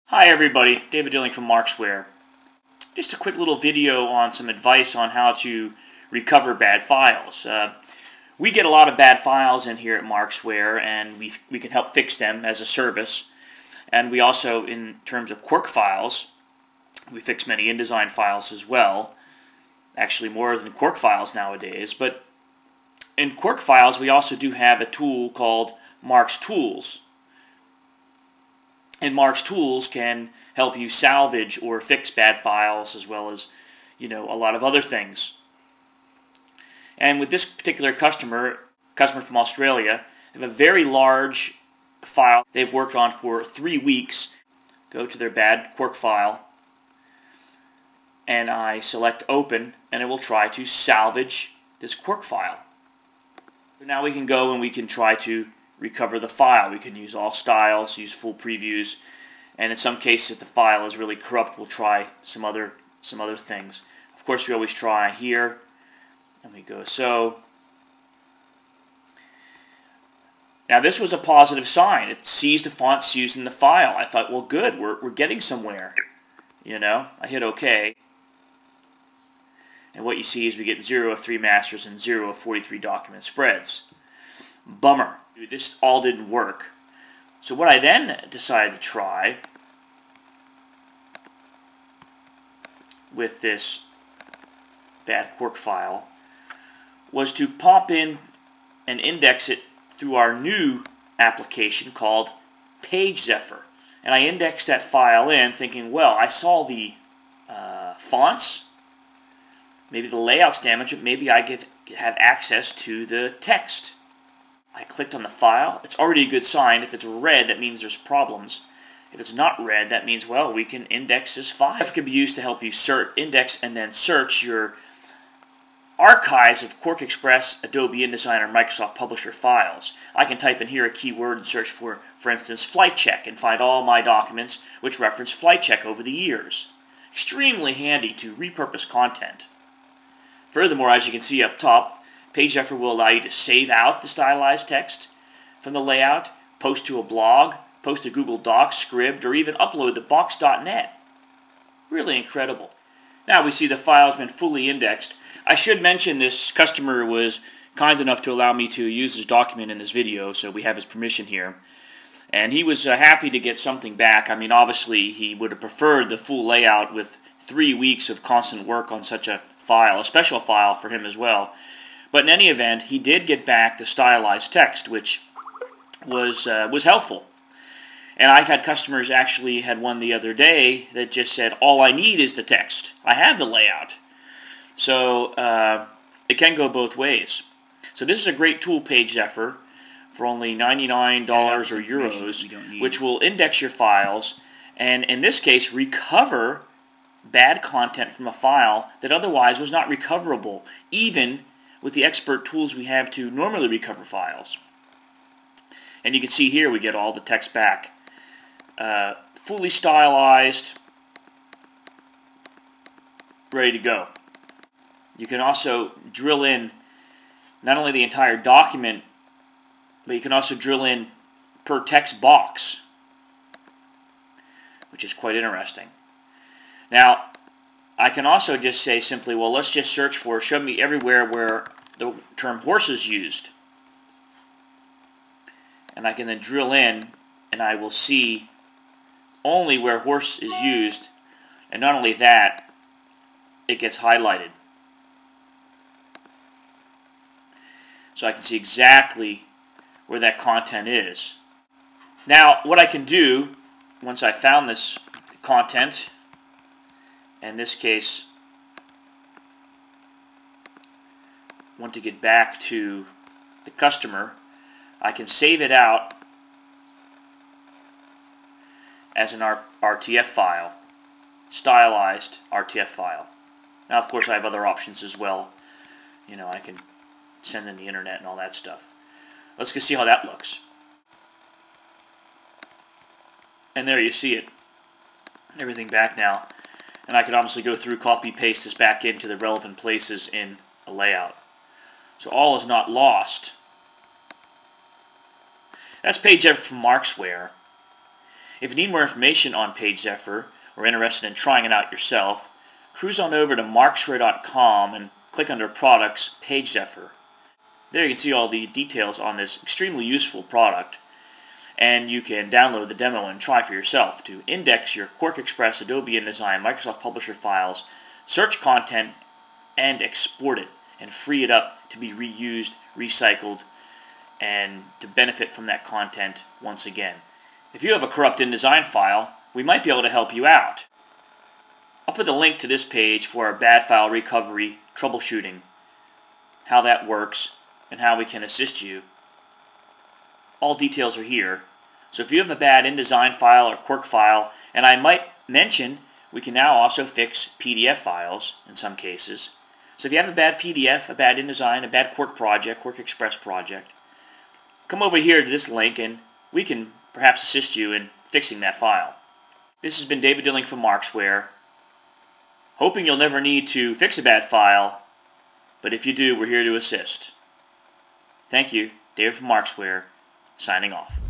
Hi everybody, David Dilling from Markzware. Just a quick little video on some advice on how to recover bad files. We get a lot of bad files in here at Markzware, and we can help fix them as a service. And we also, in terms of Quark files, we fix many InDesign files as well. Actually more than Quark files nowadays. But in Quark files we also do have a tool called Mark's Tools. And Mark's Tools can help you salvage or fix bad files, as well as, a lot of other things. And with this particular customer from Australia, they have a very large file they've worked on for 3 weeks. Go to their bad Quark file, and I select Open, and it will try to salvage this Quark file. So now we can go and we can try to recover the file. We can use all styles, use full previews, and in some cases, if the file is really corrupt, we'll try some other things. Of course, we always try here, and we go so. Now this was a positive sign. It sees the fonts used in the file. I thought, well, good, we're getting somewhere. I hit OK. And what you see is we get 0 of 3 masters and 0 of 43 document spreads. Bummer. This all didn't work. So what I then decided to try with this bad Quark file was to pop in and index it through our new application called PageZephyr. And I indexed that file in thinking, well, I saw the fonts, maybe the layout's damaged, but maybe I have access to the text. I clicked on the file. It's already a good sign. If it's red, that means there's problems. If it's not red, that means, well, we can index this file. It can be used to help you index and then search your archives of QuarkXPress, Adobe InDesign, or Microsoft Publisher files. I can type in here a keyword and search for instance, flight check, and find all my documents which reference flight check over the years. Extremely handy to repurpose content. Furthermore, as you can see up top, PageZephyr will allow you to save out the stylized text from the layout, post to a blog, post to Google Docs, Scribd, or even upload to box.net. Really incredible. Now we see the file has been fully indexed. I should mention this customer was kind enough to allow me to use his document in this video, so we have his permission here. And he was happy to get something back. I mean, obviously, he would have preferred the full layout with 3 weeks of constant work on such a file, a special file for him as well. But in any event, he did get back the stylized text, which was helpful. And I've had customers, actually had one the other day that just said, all I need is the text. I have the layout. So it can go both ways. So this is a great tool, PageZephyr, for only $99 or euros, which will index your files and, in this case, recover bad content from a file that otherwise was not recoverable, even with the expert tools we have to normally recover files. And you can see here we get all the text back. Fully stylized, ready to go. You can also drill in not only the entire document, but you can also drill in per text box, which is quite interesting. Now, I can also just say simply, well, let's just search for, show me everywhere where the term horse is used. And I can then drill in, and I will see only where horse is used. And not only that, it gets highlighted. So I can see exactly where that content is. Now, what I can do, once I found this content, in this case, want to get back to the customer, I can save it out as an RTF file, stylized RTF file. Now, of course, I have other options as well. I can send in the internet and all that stuff. Let's go see how that looks. And there you see it. Everything back now. And I can obviously go through, copy, paste this back into the relevant places in a layout. So all is not lost. That's PageZephyr from Markzware. If you need more information on PageZephyr or interested in trying it out yourself, cruise on over to Markzware.com and click under Products, PageZephyr. There you can see all the details on this extremely useful product, and you can download the demo and try for yourself to index your QuarkXPress, Adobe InDesign, Microsoft Publisher files, search content, and export it, and free it up to be reused, recycled, and to benefit from that content once again. If you have a corrupt InDesign file, we might be able to help you out. I'll put the link to this page for our bad file recovery troubleshooting, how that works, and how we can assist you. All details are here. So if you have a bad InDesign file or Quark file, and I might mention we can now also fix PDF files in some cases. So if you have a bad PDF, a bad InDesign, a bad Quark project, QuarkXPress project, come over here to this link and we can perhaps assist you in fixing that file. This has been David Dilling from Markzware, hoping you'll never need to fix a bad file, but if you do, we're here to assist. Thank you, David from Markzware, signing off.